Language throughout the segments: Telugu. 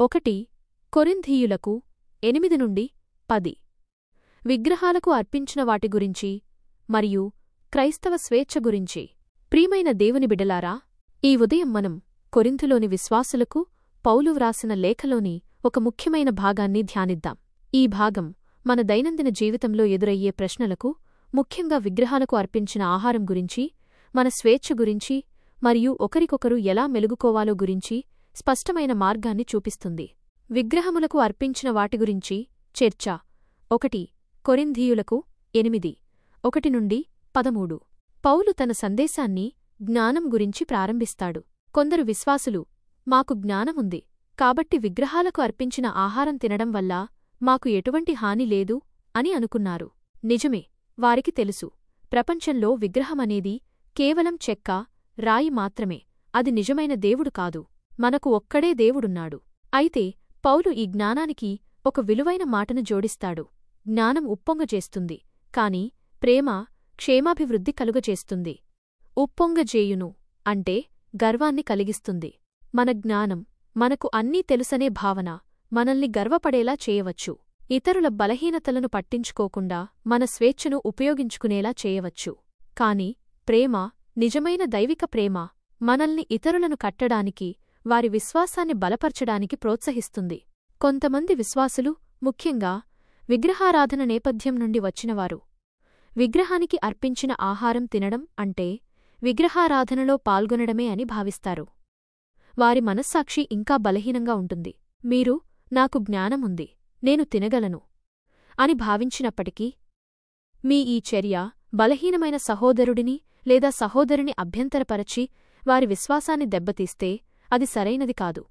1 కొరింథీయులకు 8-10 విగ్రహాలకు అర్పించిన వాటి గురించి మరియు క్రైస్తవ స్వేచ్ఛ గురించి. ప్రియమైన దేవుని బిడ్డలారా, ఈ ఉదయం మనం కొరింథులోని విశ్వాసులకు పౌలు వ్రాసిన లేఖలోని ఒక ముఖ్యమైన భాగాన్ని ధ్యానిద్దాం. ఈ భాగం మన దైనందిన జీవితంలో ఎదురయ్యే ప్రశ్నలకు, ముఖ్యంగా విగ్రహాలకు అర్పించిన ఆహారం గురించి, మన స్వేచ్ఛ గురించి మరియు ఒకరికొకరు ఎలా మెలుగుకోవాలో గురించి స్పష్టమైన మార్గాన్ని చూపిస్తుంది. విగ్రహములకు అర్పించిన వాటి గురించి చర్చ. 1 కొరింథీయులకు 8:1-13 పౌలు తన సందేశాన్ని జ్ఞానం గురించి ప్రారంభిస్తాడు. కొందరు విశ్వాసులు, మాకు జ్ఞానముంది కాబట్టి విగ్రహాలకు అర్పించిన ఆహారం తినడం వల్ల మాకు ఎటువంటి హాని లేదు అని అనుకున్నారు. నిజమే, వారికి తెలుసు, ప్రపంచంలో విగ్రహమనేది కేవలం చెక్క, రాయి మాత్రమే. అది నిజమైన దేవుడు కాదు. మనకు ఒక్కడే దేవుడున్నాడు. అయితే పౌలు ఈ జ్ఞానానికి ఒక విలువైన మాటను జోడిస్తాడు. జ్ఞానం ఉప్పొంగజేస్తుంది, కాని ప్రేమ క్షేమాభివృద్ధి కలుగజేస్తుంది. ఉప్పొంగజేయును అంటే గర్వాన్ని కలిగిస్తుంది. మన జ్ఞానం, మనకు అన్నీ తెలుసనే భావన మనల్ని గర్వపడేలా చేయవచ్చు. ఇతరుల బలహీనతలను పట్టించుకోకుండా మన స్వేచ్ఛను ఉపయోగించుకునేలా చేయవచ్చు. కాని ప్రేమ, నిజమైన దైవిక ప్రేమ, మనల్ని ఇతరులను కట్టడానికి, వారి విశ్వాసాన్ని బలపర్చడానికి ప్రోత్సహిస్తుంది. కొంతమంది విశ్వాసులు, ముఖ్యంగా విగ్రహారాధన నేపథ్యం నుండి వచ్చినవారు, విగ్రహానికి అర్పించిన ఆహారం తినడం అంటే విగ్రహారాధనలో పాల్గొనడమే అని భావిస్తారు. వారి మనస్సాక్షి ఇంకా బలహీనంగా ఉంటుంది. మీరు, నాకు జ్ఞానముంది, నేను తినగలను అని భావించినప్పటికీ, మీ ఈ చర్య బలహీనమైన సహోదరుడిని లేదా సహోదరిని అభ్యంతరపరచి వారి విశ్వాసాన్ని దెబ్బతీస్తే అది సరైనది కాదు.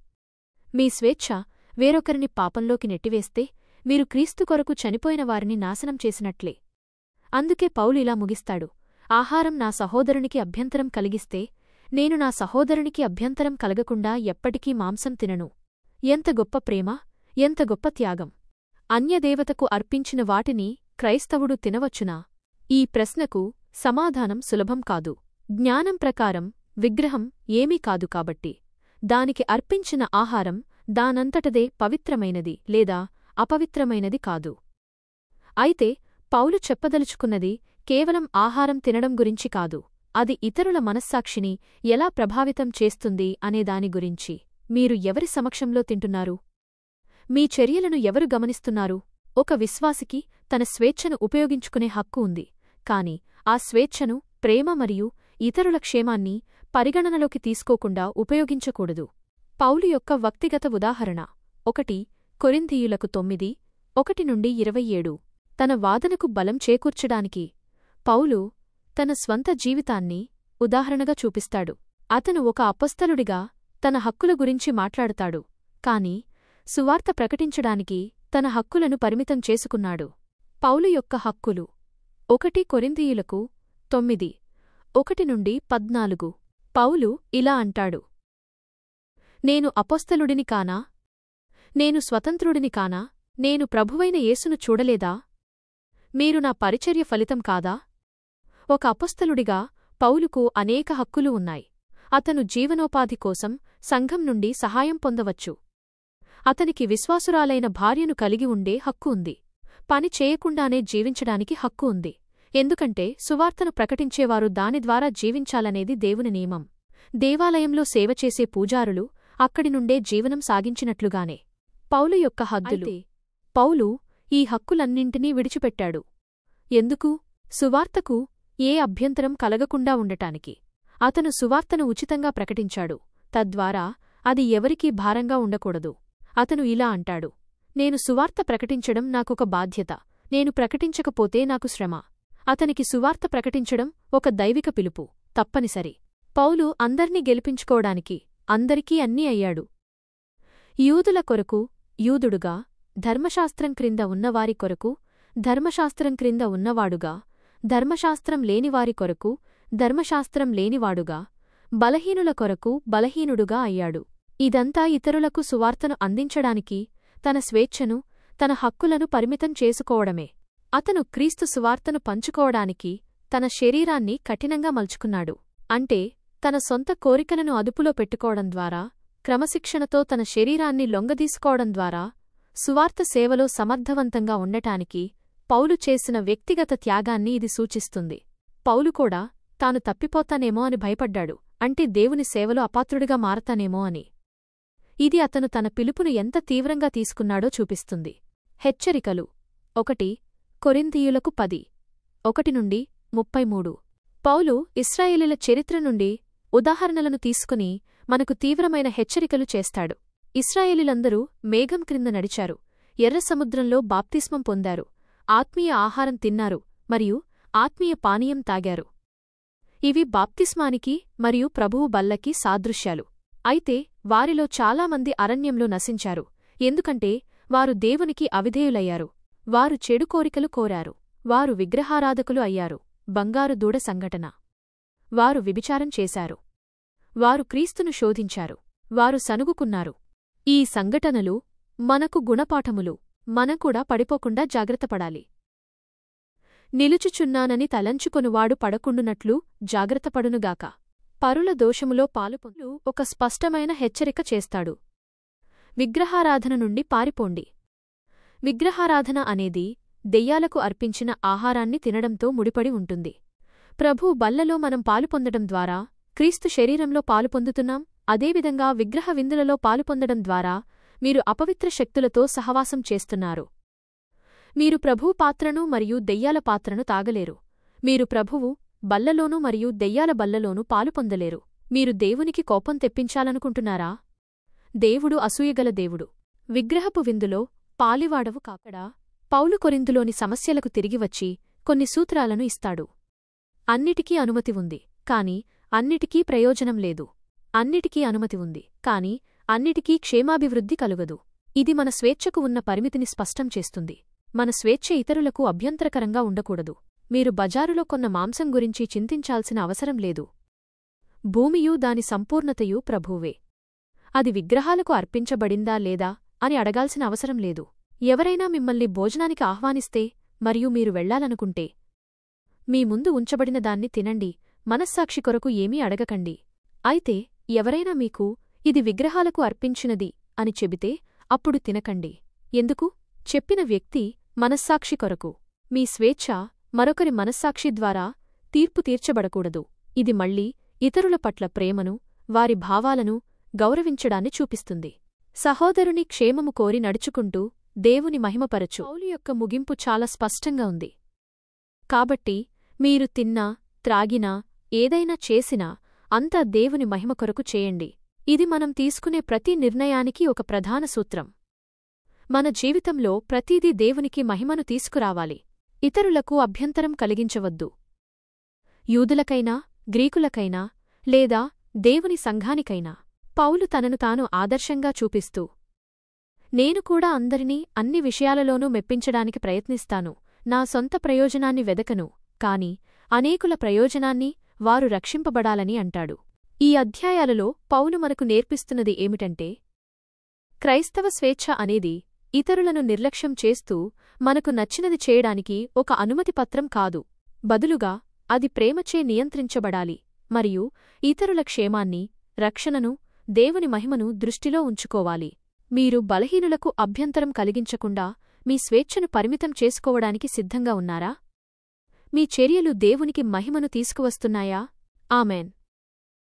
మీ స్వేచ్ఛ వేరొకరిని పాపంలోకి నెట్టివేస్తే మీరు క్రీస్తు కొరకు చనిపోయిన వారిని నాశనం చేసినట్లే. అందుకే పౌలు ఇలా ముగిస్తాడు: ఆహారం నా సహోదరునికి అభ్యంతరం కలిగిస్తే నేను నా సహోదరునికి అభ్యంతరం కలగకుండా ఎప్పటికీ మాంసం తినను. ఎంత గొప్ప ప్రేమ, ఎంత గొప్ప త్యాగం! అన్యదేవతకు అర్పించిన వాటిని క్రైస్తవుడు తినవచ్చునా? ఈ ప్రశ్నకు సమాధానం సులభం కాదు. జ్ఞానం ప్రకారం విగ్రహం ఏమీ కాదు కాబట్టి దానికి అర్పించిన ఆహారం దానంతటదే పవిత్రమైనది లేదా అపవిత్రమైనది కాదు. అయితే పౌలు చెప్పదలుచుకున్నది కేవలం ఆహారం తినడం గురించి కాదు, అది ఇతరుల మనస్సాక్షిని ఎలా ప్రభావితం చేస్తుంది అనేదాని గురించి. మీరు ఎవరి సమక్షంలో తింటున్నారు? మీ చర్యలను ఎవరు గమనిస్తున్నారు? ఒక విశ్వాసికి తన స్వేచ్ఛను ఉపయోగించుకునే హక్కు ఉంది, కాని ఆ స్వేచ్ఛను ప్రేమ మరియు ఇతరుల క్షేమాన్ని పరిగణనలోకి తీసుకోకుండా ఉపయోగించకూడదు. పౌలు యొక్క వ్యక్తిగత ఉదాహరణ. 1 కొరింథీయులకు 9:1-27 తన వాదనకు బలం చేకూర్చడానికి పౌలు తన స్వంత జీవితాన్ని ఉదాహరణగా చూపిస్తాడు. అతను ఒక అపొస్తలుడిగా తన హక్కుల గురించి మాట్లాడతాడు, కాని సువార్త ప్రకటించడానికి తన హక్కులను పరిమితం చేసుకున్నాడు. పౌలు యొక్క హక్కులు. 1 కొరింథీయులకు 9:1-14 పౌలు ఇలా అంటాడు: నేను అపొస్తలుడిని కానా? నేను స్వతంత్రుడిని కానా? నేను ప్రభువైన యేసును చూడలేదా? మీరు నా పరిచర్య ఫలితం కాదా? ఒక అపొస్తలుడిగా పౌలుకు అనేక హక్కులు ఉన్నాయి. అతను జీవనోపాధి కోసం సంఘం నుండి సహాయం పొందవచ్చు. అతనికి విశ్వాసురాలైన భార్యను కలిగి ఉండే హక్కు ఉంది. పని చేయకుండానే జీవించడానికి హక్కు ఉంది, ఎందుకంటే సువార్తను ప్రకటించేవారు దాని ద్వారా జీవించాలనేది దేవుని నియమం. దేవాలయంలో సేవచేసే పూజారులు అక్కడి నుండే జీవనం సాగించినట్లుగానే. పౌలు యొక్క హద్దులు. పౌలు ఈ హక్కులన్నింటినీ విడిచిపెట్టాడు. ఎందుకు? సువార్తకు ఏ అభ్యంతరం కలగకుండా ఉండటానికి. అతను సువార్తను ఉచితంగా ప్రకటించాడు, తద్వారా అది ఎవరికీ భారంగా ఉండకూడదు. అతను ఇలా అంటాడు: నేను సువార్త ప్రకటించడం నాకొక బాధ్యత, నేను ప్రకటించకపోతే నాకు శ్రమ. అతనికి సువార్త ప్రకటించడం ఒక దైవిక పిలుపు, తప్పనిసరి. పౌలు అందర్నీ గెలిపించుకోవడానికి అందరికీ అన్నీ అయ్యాడు. యూదుల కొరకు యూదుడుగా, ధర్మశాస్త్రం క్రింద ఉన్నవారి కొరకు ధర్మశాస్త్రం క్రింద ఉన్నవాడుగా, ధర్మశాస్త్రం లేనివారి కొరకు ధర్మశాస్త్రం లేనివాడుగా, బలహీనుల కొరకు బలహీనుడుగా అయ్యాడు. ఇదంతా ఇతరులకు సువార్తను అందించడానికి తన స్వేచ్ఛను, తన హక్కులను పరిమితం చేసుకోవడమే. అతను క్రీస్తు సువార్తను పంచుకోవడానికి తన శరీరాన్ని కఠినంగా మలుచుకున్నాడు. అంటే తన సొంత కోరికలను అదుపులో పెట్టుకోవడం ద్వారా క్రమశిక్షణతో తన శరీరాన్ని లొంగదీసుకోవడం ద్వారా సువార్త సేవలో సమర్థవంతంగా ఉండటానికి పౌలు చేసిన వ్యక్తిగత త్యాగాన్ని ఇది సూచిస్తుంది. పౌలు కూడా తాను తప్పిపోతానేమో అని భయపడ్డాడు, అంటే దేవుని సేవలో అపాత్రుడిగా మారతానేమో అని. ఇది అతను తన పిలుపును ఎంత తీవ్రంగా తీసుకున్నాడో చూపిస్తుంది. హెచ్చరికలు 1 కొరింథీయులకు 10:1-33. పౌలు ఇశ్రాయేలీల చరిత్ర నుండి ఉదాహరణలను తీసుకుని మనకు తీవ్రమైన హెచ్చరికలు చేస్తాడు. ఇశ్రాయేలీలందరూ మేఘం క్రింద నడిచారు, ఎర్ర సముద్రంలో బాప్తిస్మం పొందారు, ఆత్మీయ ఆహారం తిన్నారు మరియు ఆత్మీయ పానీయం తాగారు. ఇవి బాప్తిస్మానికి మరియు ప్రభువు బల్లకి సాదృశ్యాలు. అయితే వారిలో చాలామంది అరణ్యంలో నశించారు, ఎందుకంటే వారు దేవునికి అవిధేయులయ్యారు. వారు చెడు కోరికలు కోరారు, వారు విగ్రహారాధకులు అయ్యారు. బంగారు దూడ సంఘటన. వారు వ్యభిచారం చేశారు, వారు క్రీస్తును శోధించారు, వారు సనుగుకున్నారు. ఈ సంఘటనలు మనకు గుణపాఠములు. మనకూడా పడిపోకుండా జాగ్రత్తపడాలి. నిలుచుచున్నానని తలంచుకొనువాడు పడకుండునట్లు జాగ్రత్తపడునుగాక. పరుల దోషములో పాలుపొందు ఒక స్పష్టమైన హెచ్చరిక చేస్తాడు. విగ్రహారాధన నుండి పారిపోండి. విగ్రహారాధన అనేది దెయ్యాలకు అర్పించిన ఆహారాన్ని తినడంతో ముడిపడి ఉంటుంది. ప్రభు బల్లలో మనం పాలుపొందడం ద్వారా క్రీస్తు శరీరంలో పాలుపొందుతున్నాం. అదేవిధంగా విగ్రహ విందులలో పాలుపొందడం ద్వారా మీరు అపవిత్ర శక్తులతో సహవాసం చేస్తున్నారు. మీరు ప్రభువు పాత్రను మరియు దెయ్యాల పాత్రను తాగలేరు. మీరు ప్రభువు బల్లలోనూ మరియు దెయ్యాల బల్లలోనూ పాలుపొందలేరు. మీరు దేవునికి కోపం తెప్పించాలనుకుంటున్నారా? దేవుడు అసూయగల దేవుడు. విగ్రహపు విందులో పాలివాడవు కాకడా పౌలు కొరింథులోని సమస్యలకు తిరిగివచ్చి కొన్ని సూత్రాలను ఇస్తాడు. అన్నిటికీ అనుమతి ఉంది, కాని అన్నిటికీ ప్రయోజనం లేదు. అన్నిటికీ అనుమతి ఉంది, కాని అన్నిటికీ క్షేమాభివృద్ధి కలుగదు. ఇది మన స్వేచ్ఛకు ఉన్న పరిమితిని స్పష్టం చేస్తుంది. మన స్వేచ్ఛ ఇతరులకు అభ్యంతరకరంగా ఉండకూడదు. మీరు బజారులో కొన్న మాంసం గురించి చింతించాల్సిన అవసరం లేదు. భూమియూ దాని సంపూర్ణతయూ ప్రభువే. అది విగ్రహాలకు అర్పించబడిందా లేదా అని అడగాల్సిన అవసరం లేదు. ఎవరైనా మిమ్మల్ని భోజనానికి ఆహ్వానిస్తే మరియు మీరు వెళ్లాలనుకుంటే మీ ముందు ఉంచబడిన దాన్ని తినండి, మనస్సాక్షి కొరకు ఏమీ అడగకండి. అయితే ఎవరైనా మీకు ఇది విగ్రహాలకు అర్పించినది అని చెబితే అప్పుడు తినకండి. ఎందుకు? చెప్పిన వ్యక్తి మనస్సాక్షి కొరకు. మీ స్వేచ్ఛ మరొకరి మనస్సాక్షి ద్వారా తీర్పు తీర్చబడకూడదు. ఇది మళ్లీ ఇతరుల పట్ల ప్రేమను, వారి భావాలను గౌరవించడాన్ని చూపిస్తుంది. సహోదరుని క్షేమము కోరి నడుచుకుంటూ దేవుని మహిమపరచు. పౌలు యొక్క ముగింపు చాలా స్పష్టంగా ఉంది. కాబట్టి మీరు తిన్నా, త్రాగినా, ఏదైనా చేసినా అంతా దేవుని మహిమ కొరకు చేయండి. ఇది మనం తీసుకునే ప్రతి నిర్ణయానికి ఒక ప్రధాన సూత్రం. మన జీవితంలో ప్రతీదీ దేవునికి మహిమను తీసుకురావాలి. ఇతరులకు అభ్యంతరం కలిగించవద్దు. యూదులకైనా, గ్రీకులకైనా లేదా దేవుని సంఘానికైనా పౌలు తనను తాను ఆదర్శంగా చూపిస్తూ, నేను కూడా అందరినీ అన్ని విషయాలలోనూ మెప్పించడానికి ప్రయత్నిస్తాను. నా సొంత ప్రయోజనాన్ని వెదకను, కాని అనేకుల ప్రయోజనాన్ని, వారు రక్షింపబడాలని అంటాడు. ఈ అధ్యాయాలలో పౌలు మనకు నేర్పిస్తున్నది ఏమిటంటే, క్రైస్తవ స్వేచ్ఛ అనేది ఇతరులను నిర్లక్ష్యం చేస్తూ మనకు నచ్చినది చేయడానికి ఒక అనుమతి పత్రం కాదు. బదులుగా అది ప్రేమచే నియంత్రించబడాలి మరియు ఇతరుల క్షేమాన్ని, రక్షణను, దేవుని మహిమను దృష్టిలో ఉంచుకోవాలి. మీరు బలహీనులకు అభ్యంతరం కలిగించకుండా మీ స్వేచ్ఛను పరిమితం చేసుకోవడానికి సిద్ధంగా ఉన్నారా? మీ చర్యలు దేవునికి మహిమను తీసుకువస్తున్నాయా? ఆమెన్.